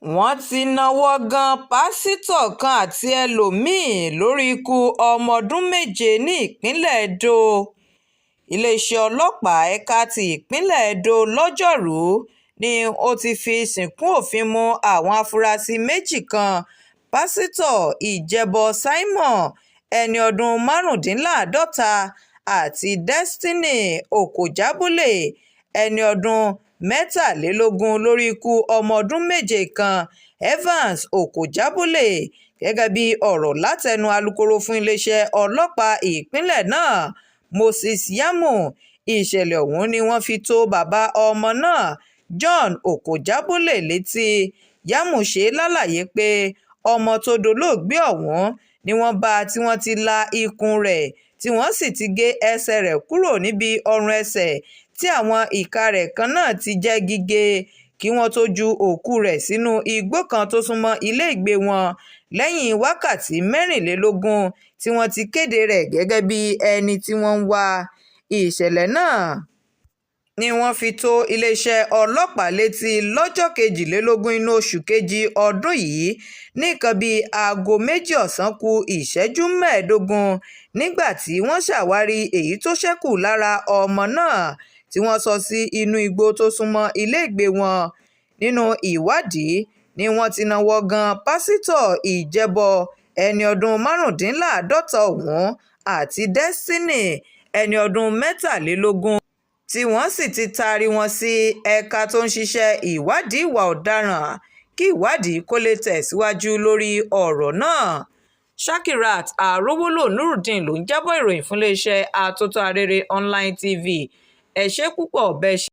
wọ́n ti náwó gan pásítọ̀ kan àti ẹlòmí-ín lórí ikú ọmọ ọdún méje ní ìpínlẹ̀ edo. iléeṣẹ́ ọlọ́pàá ẹ̀ka ti ìpínlẹ̀ edo lọ́jọ́rùú ni ó ti fi síkùn òfin mú àwọn afurasí méjì kan pásítọ̀ ìjẹ́bọ simon ẹni ọdún márùndínláàádọ́ta àti destiny okojabole ẹni ọdún mẹ́tàlélógún lórí ikú ọmọ ọdún méje kan evans okojabole gẹ́gẹ́ bí ọ̀rọ̀ látẹnu alūkkóró fún iléeṣẹ́ ọlọ́pàá ìpínlẹ̀ náà moses yamu. ìṣẹ̀lẹ̀ ọ̀hún ni wọ́n fi tó bàbá ọmọ náà john okojabole létí. yamu ṣe lálàyé pé ọmọ tó dolóògbé ọ̀hún ni wọ́n bá tí wọ́n ti la ikùn rẹ̀ tí wọ́n sì ti gé ẹsẹ̀ rẹ̀ kúrò níbi ọrùn ẹsẹ̀ tí àwọn ìka rẹ̀ kan náà ti jẹ́ gígé kí wọ́n tó ju òkú rẹ̀ sínú igbó kan tó súnmọ́ ilé ìgbé wọn lẹ́yìn wákàtí mẹ́rìnlélógún tí wọ́n ti kéde rẹ̀ gẹ́gẹ́ bí ẹni tí wọ́n ń wá. ìṣẹ̀lẹ̀ náà ni wọ́n fi tó iléeṣẹ́ ọlọ́pàá létí lọ́jọ́ 22 inú oṣù kejì ọdún yìí ní nǹkan bíi aago 2 ọ̀sán kù ìṣẹ́jú 15 nígbà tí wọ́n ṣàwárí èyí tó ṣẹ́kù lára ọmọ náà tí wọ́n sọ sí inú igbó tó súnmọ́ iléègbé wọn. nínú ìwádìí ni wọ́n ti náwó gan pásítọ̀ ìjẹ́bọ ẹni ọdún márùndínláàádọ́ta ọ̀hún àti destiny ẹni ọdún mẹ́tàlélógún tí wọ́n sì ti taari wọn sí ẹ̀ka tó ń ṣiṣẹ́ ìwádìí ìwà ọ̀daràn kí ìwádìí kó lè tẹ̀síwájú lórí ọ̀rọ̀ náà. shakirat arówólò nurudeen ló ń jábọ̀ ìròyìn fún iléeṣẹ́ atótó arére online tv. ẹ ṣé púpọ̀ bẹ́ẹ̀ ṣe